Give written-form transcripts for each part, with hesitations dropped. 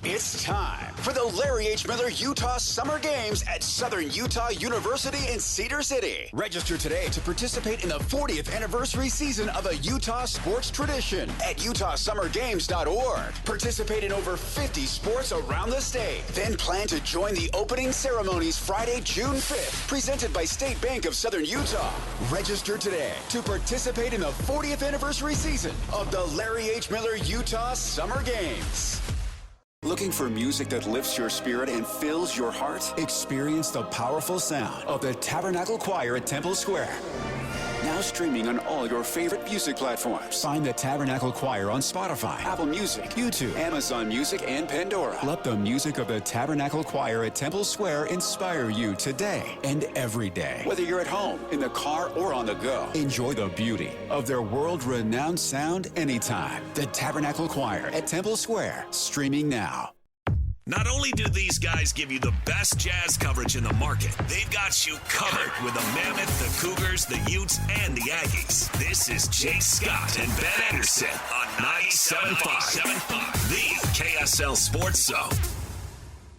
It's time for the Larry H. Miller Utah Summer Games at Southern Utah University in Cedar City. Register today to participate in the 40th anniversary season of a Utah sports tradition at utahsummergames.org. Participate in over 50 sports around the state. Then plan to join the opening ceremonies Friday, June 5th, presented by State Bank of Southern Utah. Register today to participate in the 40th anniversary season of the Larry H. Miller Utah Summer Games. Looking for music that lifts your spirit and fills your heart? Experience the powerful sound of the Tabernacle Choir at Temple Square. Now streaming on all your favorite music platforms. Find the Tabernacle Choir on Spotify, Apple Music, YouTube, Amazon Music, and Pandora. Let the music of the Tabernacle Choir at Temple Square inspire you today and every day. Whether you're at home, in the car, or on the go, enjoy the beauty of their world-renowned sound anytime. The Tabernacle Choir at Temple Square, streaming now. Not only do these guys give you the best jazz coverage in the market, they've got you covered with the Mammoth, the Cougars, the Utes, and the Aggies. This is Jay Scott and Ben Anderson on 97.5, the KSL Sports Zone.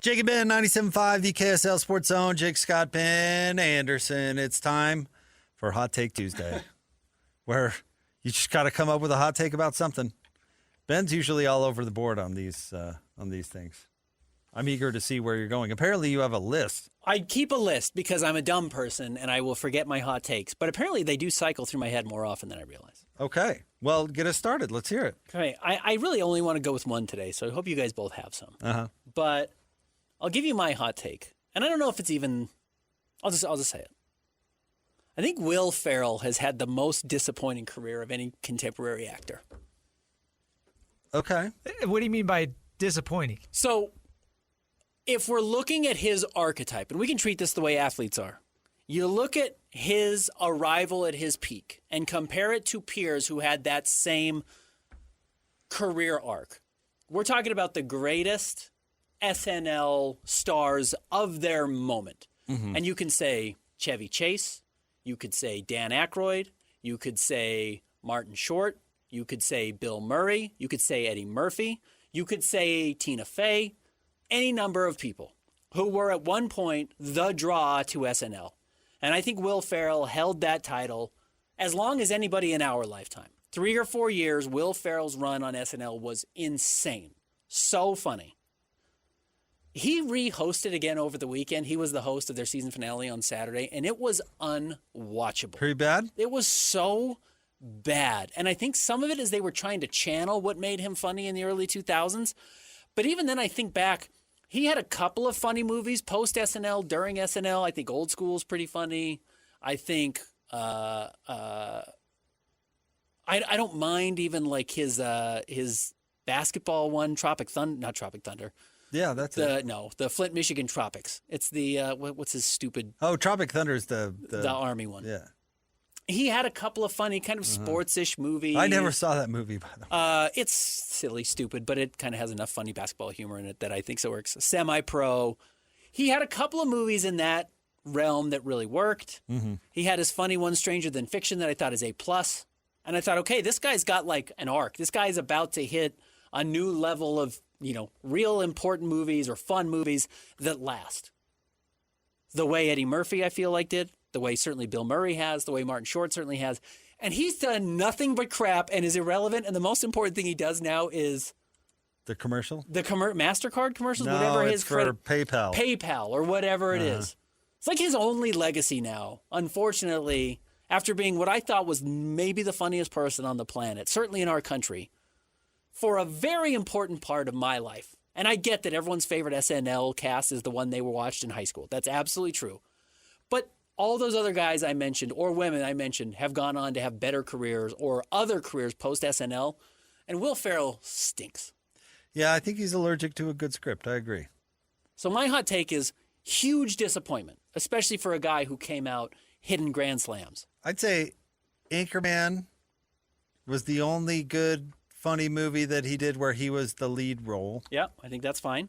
Jake and Ben, 97.5, the KSL Sports Zone. Jake Scott, Ben Anderson. It's time for Hot Take Tuesday, where you just got to come up with a hot take about something. Ben's usually all over the board on these things. I'm eager to see where you're going. Apparently, you have a list. I keep a list because I'm a dumb person and I will forget my hot takes. But apparently, they do cycle through my head more often than I realize. Okay. Well, get us started. Let's hear it. Okay. I really only want to go with one today, so I hope you guys both have some. But I'll give you my hot take. And I don't know if it's even... I'll just say it. I think Will Ferrell has had the most disappointing career of any contemporary actor. Okay. What do you mean by disappointing? So... if we're looking at his archetype, and we can treat this the way athletes are, you look at his arrival at his peak and compare it to peers who had that same career arc. We're talking about the greatest SNL stars of their moment. Mm-hmm. And you can say Chevy Chase, you could say Dan Aykroyd, you could say Martin Short, you could say Bill Murray, you could say Eddie Murphy, you could say Tina Fey, any number of people who were at one point the draw to SNL. And I think Will Ferrell held that title as long as anybody in our lifetime. 3 or 4 years, Will Ferrell's run on SNL was insane. So funny. He re-hosted again over the weekend. He was the host of their season finale on Saturday, and it was unwatchable. Pretty bad? It was so bad. And I think some of it is they were trying to channel what made him funny in the early 2000s. But even then, I think back, he had a couple of funny movies post-SNL, during SNL. I think Old School is pretty funny. I think I don't mind even like his basketball one, not Tropic Thunder. Yeah, that's it. No, the Flint, Michigan Tropics. It's the what's his stupid? Oh, Tropic Thunder is the Army one. Yeah. He had a couple of funny kind of sports-ish movies. I never saw that movie, by the way. It's silly, stupid, but it kind of has enough funny basketball humor in it that I think so works. Semi-pro. He had a couple of movies in that realm that really worked. Mm-hmm. He had his funny one, Stranger Than Fiction, that I thought is A+. And I thought, okay, this guy's got like an arc. This guy's about to hit a new level of, real important movies or fun movies that last. The way Eddie Murphy, I feel like, did. The way certainly Bill Murray has, the way Martin Short certainly has. And he's done nothing but crap and is irrelevant. And the most important thing he does now is... the commercial? The MasterCard commercials? No, whatever it's his for PayPal. PayPal or whatever it is. It's like his only legacy now, unfortunately, after being what I thought was maybe the funniest person on the planet, certainly in our country, for a very important part of my life. And I get that everyone's favorite SNL cast is the one they were watched in high school. That's absolutely true. But all those other guys I mentioned, or women I mentioned, have gone on to have better careers or other careers post-SNL. And Will Ferrell stinks. Yeah, I think he's allergic to a good script. I agree. So my hot take is huge disappointment, especially for a guy who came out hitting grand slams. I'd say Anchorman was the only good, funny movie that he did where he was the lead role. Yeah, I think that's fine.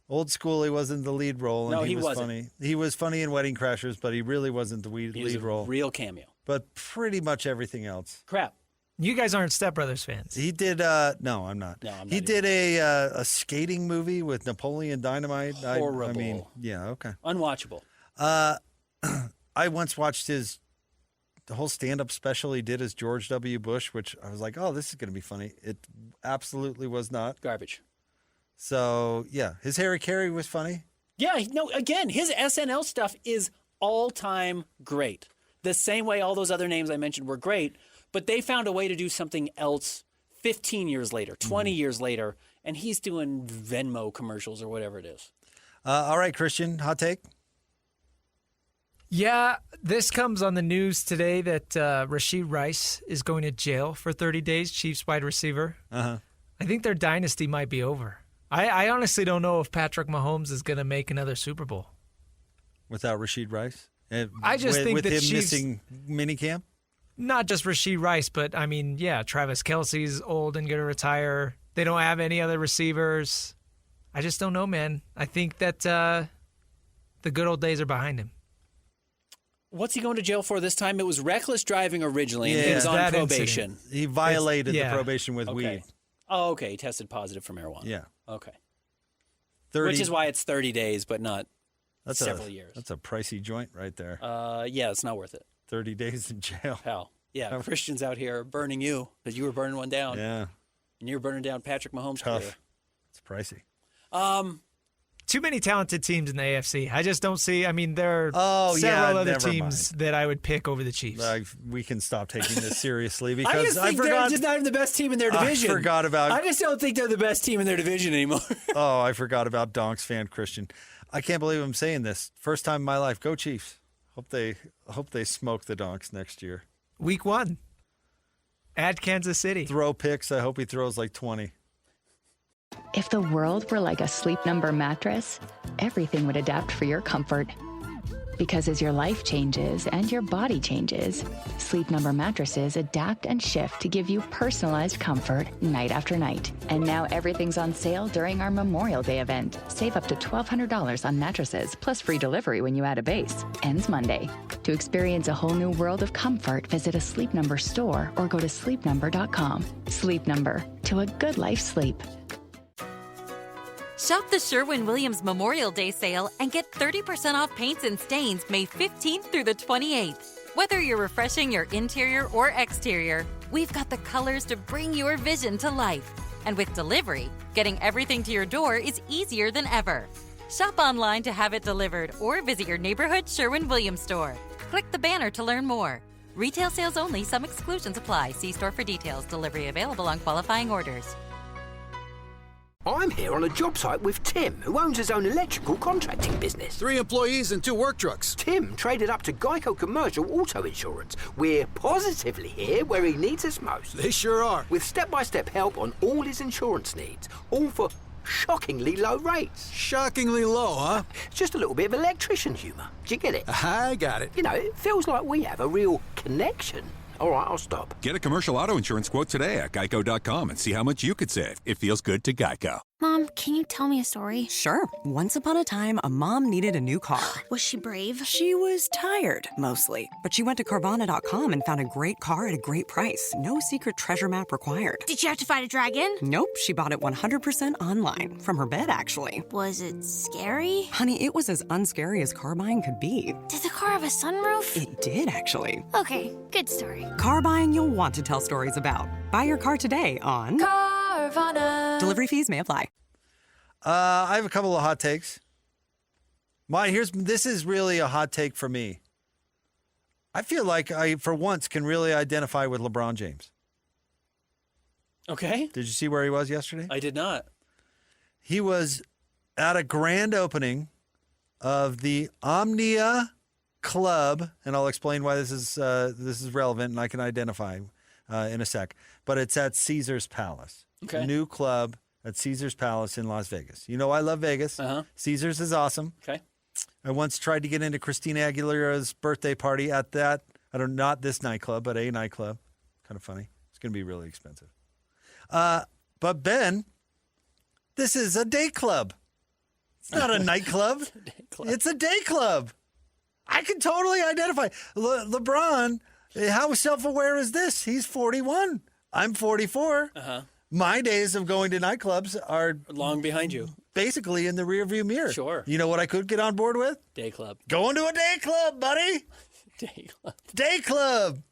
Old School, he wasn't the lead role. And No, he was wasn't. Funny. He was funny in Wedding Crashers, but he really wasn't the lead He was a role. real cameo. But pretty much everything else. Crap. You guys aren't Step Brothers fans. He did. No, I'm not. No, I'm not he either. did a skating movie with Napoleon Dynamite. Horrible. I mean, yeah, okay. Unwatchable. I once watched the whole stand-up special he did as George W. Bush, which I was like, oh, this is going to be funny. It absolutely was not. Garbage. So, yeah, his Harry Carey was funny. Yeah, no, again, his SNL stuff is all-time great. The same way all those other names I mentioned were great, but they found a way to do something else 15 years later, 20 years later, and he's doing Venmo commercials or whatever it is. All right, Christian, hot take? Yeah, this comes on the news today that Rashid Rice is going to jail for 30 days, Chiefs wide receiver. Uh-huh. I think their dynasty might be over. I honestly don't know if Patrick Mahomes is going to make another Super Bowl. Without Rashid Rice? I just think with the him Chiefs, missing minicamp? not just Rashid Rice, but I mean, yeah, Travis Kelce's old and going to retire. They don't have any other receivers. I just don't know, man. I think that the good old days are behind him. What's he going to jail for this time? It was reckless driving originally, and he Yeah. was on That probation. incident. He violated yeah. the probation with Okay. weed. Oh, okay. He tested positive for marijuana. Yeah. Okay. 30, Which is why it's 30 days, but not that's several years. That's a pricey joint right there. Yeah, it's not worth it. 30 days in jail. Hell. Yeah, Christian's out here burning you because you were burning one down. Yeah, And you're burning down Patrick Mahomes' tough. career. It's pricey. Too many talented teams in the AFC. I just don't see. I mean, there are Oh, several yeah, other never teams that I would pick over the Chiefs. We can stop taking this seriously I because just I think they're forgot. just not even the best team in their I division. forgot about- I just don't think they're the best team in their division anymore. Oh, I forgot about Donks fan Christian. I can't believe I'm saying this. First time in my life. Go Chiefs. Hope they smoke the Donks next year. Week 1 at Kansas City. Throw picks. I hope he throws like 20. If the world were like a Sleep Number mattress, everything would adapt for your comfort. Because as your life changes and your body changes, Sleep Number mattresses adapt and shift to give you personalized comfort night after night. And now everything's on sale during our Memorial Day event. Save up to $1,200 on mattresses, plus free delivery when you add a base. Ends Monday. To experience a whole new world of comfort, visit a Sleep Number store or go to sleepnumber.com. Sleep Number, to a good life sleep. Shop the Sherwin-Williams Memorial Day sale and get 30% off paints and stains May 15th through the 28th. Whether you're refreshing your interior or exterior, we've got the colors to bring your vision to life. And with delivery, getting everything to your door is easier than ever. Shop online to have it delivered or visit your neighborhood Sherwin-Williams store. Click the banner to learn more. Retail sales only. Some exclusions apply. See store for details. Delivery available on qualifying orders. I'm here on a job site with Tim, who owns his own electrical contracting business. 3 employees and 2 work trucks. Tim traded up to Geico Commercial Auto Insurance. We're positively here where he needs us most. They sure are. With step-by-step help on all his insurance needs, all for shockingly low rates. Shockingly low, huh? It's just a little bit of electrician humour. Do you get it? I got it. You know, it feels like we have a real connection. All right, I'll stop. Get a commercial auto insurance quote today at geico.com and see how much you could save. It feels good to Geico. Mom, can you tell me a story? Sure. Once upon a time, a mom needed a new car. Was she brave? She was tired, mostly. But she went to Carvana.com and found a great car at a great price. No secret treasure map required. Did she have to fight a dragon? Nope, she bought it 100% online. From her bed, actually. Was it scary? Honey, it was as unscary as car buying could be. Did the car have a sunroof? It did, actually. Okay, good story. Car buying you'll want to tell stories about. Buy your car today on Carvana. Delivery fees may apply. I have a couple of hot takes. This is really a hot take for me. I feel like I, for once, can really identify with LeBron James. Okay. Did you see where he was yesterday? I did not. He was at a grand opening of the Omnia Club, and I'll explain why this is relevant, and I can identify in a sec. But it's at Caesar's Palace. Okay. A new club at Caesar's Palace in Las Vegas. You know I love Vegas. Uh-huh. Caesar's is awesome. Okay. I once tried to get into Christina Aguilera's birthday party at that. Not this nightclub, but a nightclub. Kind of funny. It's going to be really expensive. But Ben, this is a day club. It's not a nightclub. It's a day club. I can totally identify. LeBron How self-aware is this? He's 41. I'm 44. Uh-huh. My days of going to nightclubs are long behind you. Basically in the rearview mirror. Sure. You know what I could get on board with? Day club. Going to a day club, buddy. Day club. Day club.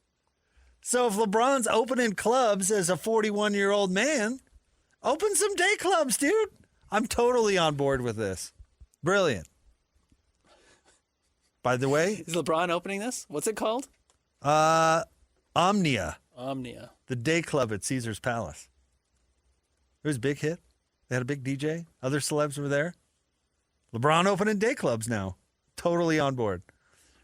So if LeBron's opening clubs as a 41-year-old man, open some day clubs, dude. I'm totally on board with this. Brilliant. By the way, is LeBron opening this? What's it called? Omnia. Omnia. The day club at Caesar's Palace. It was a big hit. They had a big DJ. Other celebs were there. LeBron opening day clubs now. Totally on board.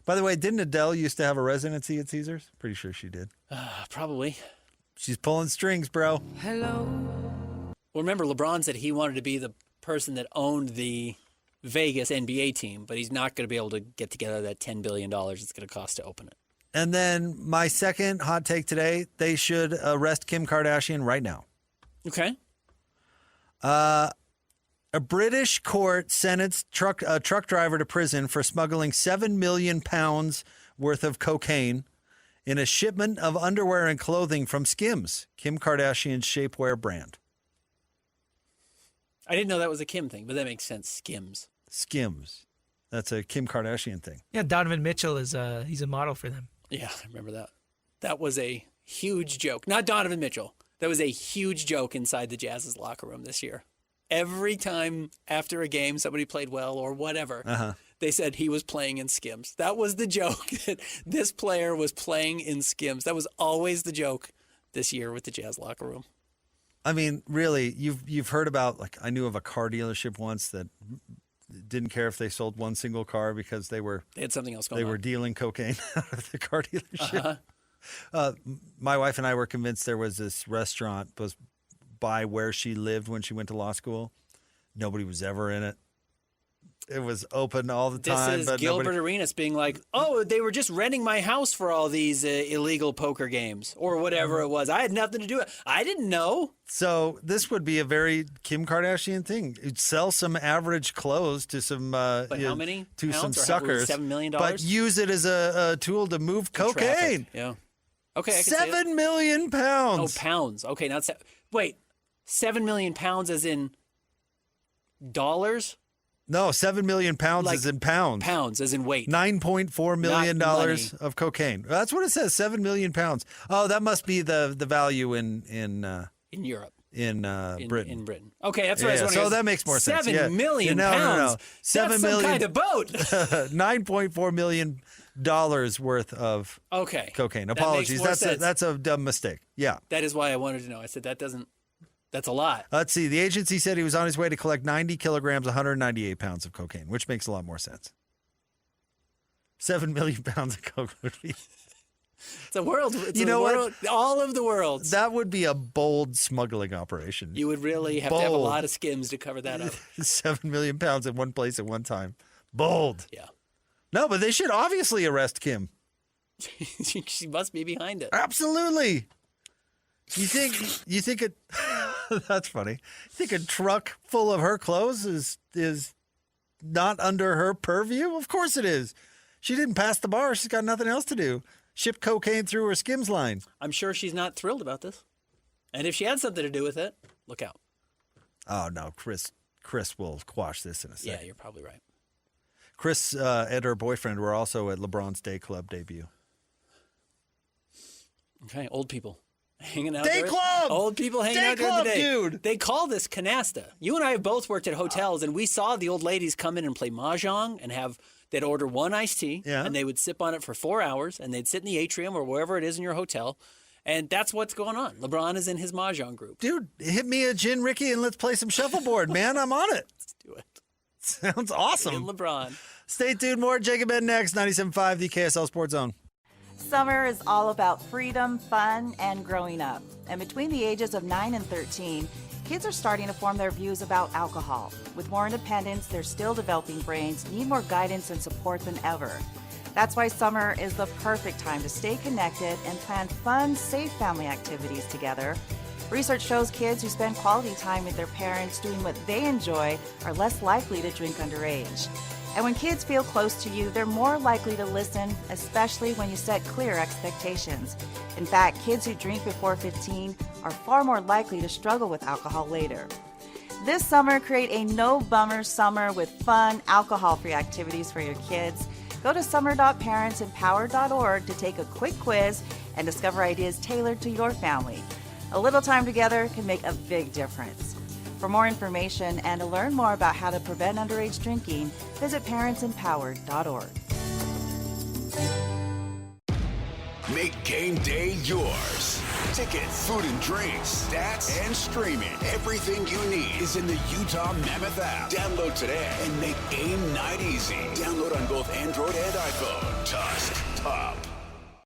By the way, didn't Adele used to have a residency at Caesars? Pretty sure she did. Probably. She's pulling strings, bro. Hello. Well, remember, LeBron said he wanted to be the person that owned the Vegas NBA team, but he's not going to be able to get together that $10 billion it's going to cost to open it. And then my second hot take today, they should arrest Kim Kardashian right now. Okay. A British court sentenced a truck driver to prison for smuggling 7 million pounds worth of cocaine in a shipment of underwear and clothing from Skims, Kim Kardashian's shapewear brand. I didn't know that was a Kim thing, but that makes sense. Skims. Skims. That's a Kim Kardashian thing. Yeah, Donovan Mitchell he's a model for them. Yeah, I remember that. That was a huge joke. Not Donovan Mitchell. That was a huge joke inside the Jazz's locker room this year. Every time after a game somebody played well or whatever, they said he was playing in Skims. That was the joke, that this player was playing in Skims. That was always the joke this year with the Jazz locker room. I mean, really, you've heard about, like, I knew of a car dealership once that didn't care if they sold one single car because they had something else going on. They were dealing cocaine out of the car dealership. My wife and I were convinced there was this restaurant was by where she lived when she went to law school. Nobody was ever in it. It was open all the time. This is but Gilbert Arenas being like, oh, they were just renting my house for all these illegal poker games or whatever it was. I had nothing to do with it. I didn't know. So this would be a very Kim Kardashian thing. You'd sell some average clothes to some but how many to some pounds or suckers. $7 million? But use it as a tool to move cocaine. Traffic. Yeah. Okay. I can see it. 7 million pounds. Oh, pounds. Okay. Not wait. 7 million pounds as in dollars? No, 7 million pounds Like is in pounds. Pounds as in weight. $9.4 million Not money. of cocaine. That's what it says. 7 million pounds. Oh, that must be the value in Europe. In Britain. In Britain. Okay, that's what I was wondering. So that makes more sense. 7 million no, pounds. No. 7 that's million, some kind of boat. $9.4 million worth of cocaine. That Apologies. makes more sense. That's a dumb mistake. Yeah. That is why I wanted to know. I said that's a lot. Let's see. The agency said he was on his way to collect 90 kilograms, 198 pounds of cocaine, which makes a lot more sense. 7 million pounds of coke would be. It's a world. It's what? All of the worlds. That would be a bold smuggling operation. You would really have to have a lot of Skims to cover that up. 7 million pounds in one place at one time. Bold. Yeah. No, but they should obviously arrest Kim. She must be behind it. Absolutely. You think it that's funny. You think a truck full of her clothes is not under her purview? Of course it is. She didn't pass the bar. She's got nothing else to do. Ship cocaine through her Skims line. I'm sure she's not thrilled about this. And if she had something to do with it, look out. Oh no, Chris will quash this in a second. Yeah, you're probably right. Chris and her boyfriend were also at LeBron's Day Club debut. Okay, old people. Hanging out Day there. club! Old people hanging Day out during club, the day. dude! They call this canasta. You and I have both worked at hotels, and we saw the old ladies come in and play mahjong and they'd order one iced tea, and they would sip on it for 4 hours, and they'd sit in the atrium or wherever it is in your hotel, and that's what's going on. LeBron is in his mahjong group. Dude, hit me a gin, Ricky, and let's play some shuffleboard, man. I'm on it. Let's do it. Sounds awesome. And LeBron. Stay tuned. More Jacob Ed next. 97.5, the KSL Sports Zone. Summer is all about freedom, fun, and growing up. And between the ages of 9 and 13, kids are starting to form their views about alcohol. With more independence, their still developing brains need more guidance and support than ever. That's why summer is the perfect time to stay connected and plan fun, safe family activities together. Research shows kids who spend quality time with their parents doing what they enjoy are less likely to drink underage. And when kids feel close to you, they're more likely to listen, especially when you set clear expectations. In fact, kids who drink before 15 are far more likely to struggle with alcohol later. This summer, create a no-bummer summer with fun, alcohol-free activities for your kids. Go to summer.parentsempowered.org to take a quick quiz and discover ideas tailored to your family. A little time together can make a big difference. For more information and to learn more about how to prevent underage drinking, visit parentsempowered.org. Make game day yours. Tickets, food and drinks, stats, and streaming. Everything you need is in the Utah Mammoth app. Download today and make game night easy. Download on both Android and iPhone. Tusk Top.